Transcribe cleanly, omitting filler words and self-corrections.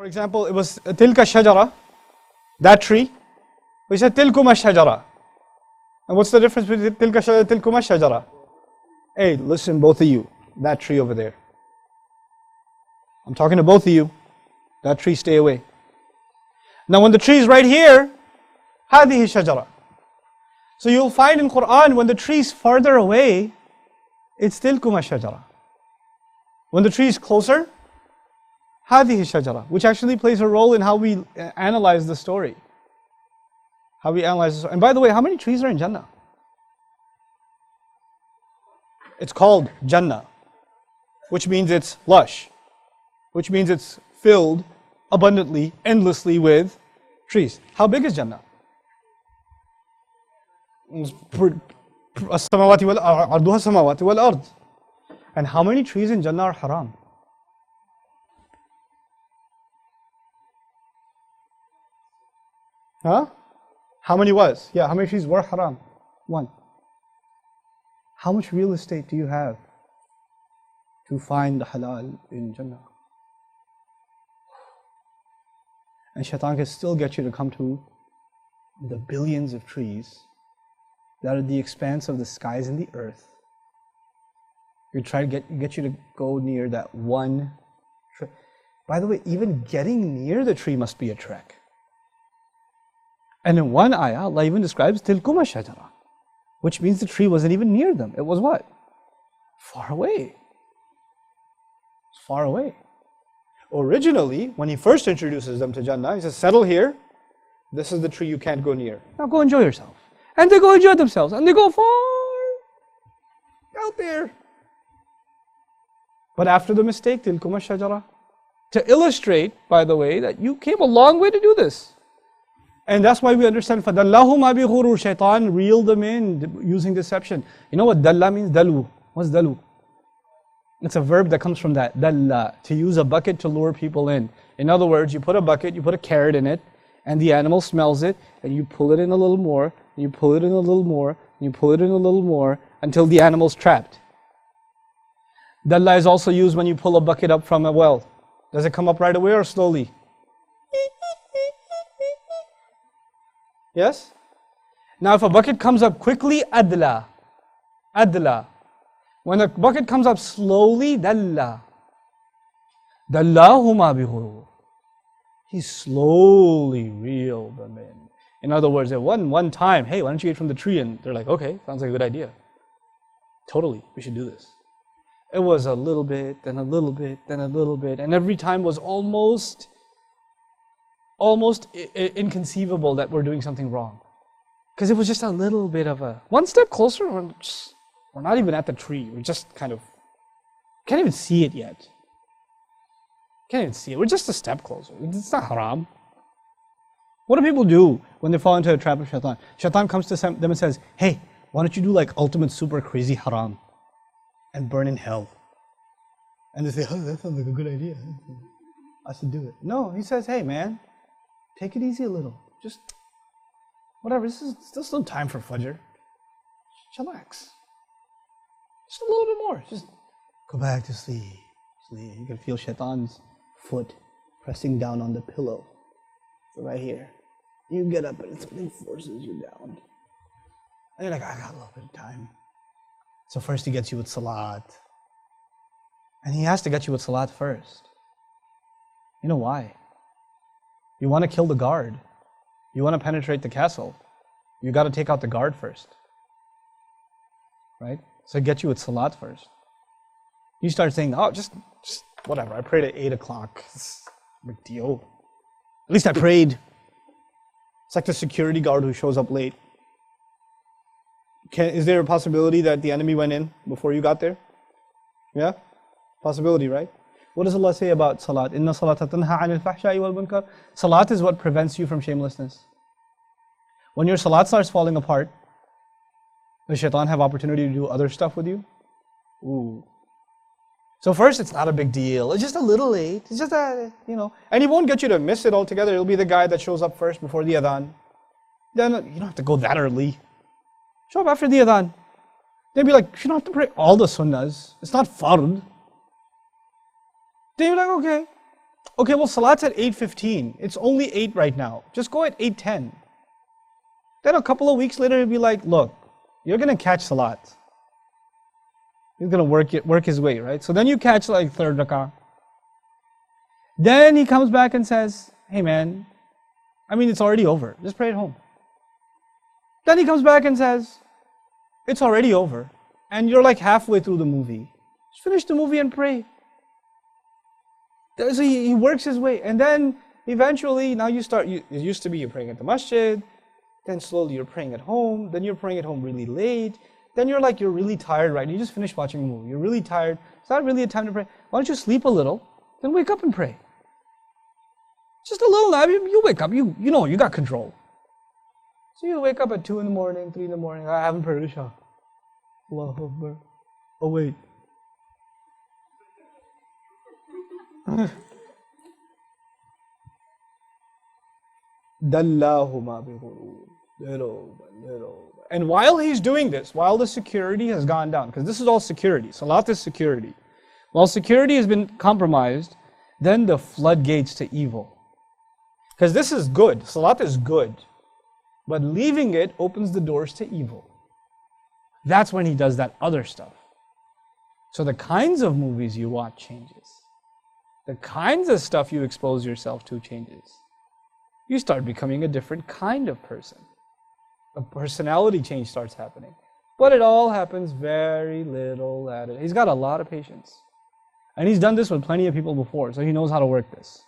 example, it was tilka shajara, that tree. We said tilkuma shajara. And what's the difference between tilka shajara and tilkuma shajara? Hey, listen, both of you, that tree over there. I'm talking to both of you. That tree, stay away. Now when the tree is right here, هذه shajara. So you'll find in Quran, when the tree is farther away, it's tilkuma shajara. When the tree is closer, هذه shajara, which actually plays a role in how we analyze the story. How we analyze the story. And by the way, how many trees are in Jannah? It's called Jannah, which means it's lush, which means it's filled abundantly, endlessly with trees. How big is Jannah? السماوات عرضها السماوات والأرض. And how many trees in Jannah are haram? Huh? How many was? Yeah, how many trees were haram? One. How much real estate do you have to find the halal in Jannah? And Shaytan can still get you to come to the billions of trees that are the expanse of the skies and the earth. You try to get you to go near that one tree. By the way, even getting near the tree must be a trek. And in one ayah, Allah even describes tilkuma shajara, which means the tree wasn't even near them. It was what? Far away. It's far away. Originally, when he first introduces them to Jannah, he says, settle here. This is the tree you can't go near. Now go enjoy yourself. And they go enjoy themselves. And they go far out there. But after the mistake, tilkuma shajara, to illustrate, by the way, that you came a long way to do this. And that's why we understand, فَدَلَّهُمَا بِغُرُورٍ. Shaytan reeled them in using deception. You know what dalla means? Dalu. What's dalu? It's a verb that comes from that. Dalla. To use a bucket to lure people in. In other words, you put a bucket, you put a carrot in it, and the animal smells it, and you pull it in a little more, and you pull it in a little more, and you pull it in a little more, until the animal's trapped. Dalla is also used when you pull a bucket up from a well. Does it come up right away or slowly? Yes? Now if a bucket comes up quickly, adla. Adla. When a bucket comes up slowly, dalla. Dallahuma bighurur. He slowly reeled them in. In other words, it wasn't one time, hey, why don't you eat from the tree? And they're like, okay, sounds like a good idea. Totally, we should do this. It was a little bit, then a little bit, then a little bit. And every time was almost inconceivable that we're doing something wrong. Because it was just a little bit of a, one step closer, we're not even at the tree. We're just kind of, can't even see it yet. Can't even see it. We're just a step closer. It's not haram. What do people do when they fall into a trap of Shaytan? Shaytan comes to them and says, hey, why don't you do like ultimate super crazy haram and burn in hell? And they say, oh, that sounds like a good idea. I should do it. No, he says, hey man, take it easy a little. Just, whatever, this is still time for Fajr. Chillax. Just a little bit more. Just go back to sleep. You can feel Shaitan's foot pressing down on the pillow. So right here. You get up and something forces you down. And you're like, I got a little bit of time. So first he gets you with salat. And he has to get you with salat first. You know why? You want to kill the guard. You want to penetrate the castle. You got to take out the guard first. Right? So get you with salat first. You start saying, oh, just whatever. I prayed at 8 o'clock. It's no big deal. At least I prayed. It's like the security guard who shows up late. Is there a possibility that the enemy went in before you got there? Yeah? Possibility, right? What does Allah say about salat? Inna salata tanha anil fahsha'i wal munkar. Salat is what prevents you from shamelessness. When your salat starts falling apart, does Shaitan have opportunity to do other stuff with you? Ooh. So first, it's not a big deal. It's just a little late. It's just a, and he won't get you to miss it altogether. It'll be the guy that shows up first before the adhan. Then you don't have to go that early. Show up after the adhan. They'll be like, you don't have to pray all the sunnahs. It's not fard. Then you're like, okay. Okay, well, Salat's at 8:15. It's only 8 right now. Just go at 8:10. Then a couple of weeks later, he'll be like, look, you're going to catch Salat. He's going to work his way, right? So then you catch like third rakah. Then he comes back and says, hey man, I mean, it's already over. Just pray at home. Then he comes back and says, it's already over. And you're like halfway through the movie. Just finish the movie and pray. So he works his way. And then eventually, now you start, it used to be you're praying at the masjid. Then slowly you're praying at home. Then you're praying at home really late. Then you're like, you're really tired, right? You just finished watching a movie. You're really tired. It's not really a time to pray. Why don't you sleep a little, then wake up and pray. Just a little nap, you wake up, you know, you got control. So you wake up at 2 in the morning, 3 in the morning, I haven't prayed Isha. Allahu Akbar. Oh wait. Dallahuma bi-ghurur. And while he's doing this, while the security has gone down, because this is all security, Salat is security. While security has been compromised, then the floodgates to evil. Because this is good, Salat is good. But leaving it opens the doors to evil. That's when he does that other stuff. So the kinds of movies you watch changes. The kinds of stuff you expose yourself to changes. You start becoming a different kind of person. A personality change starts happening. But it all happens very little at it. He's got a lot of patience. And he's done this with plenty of people before, so he knows how to work this.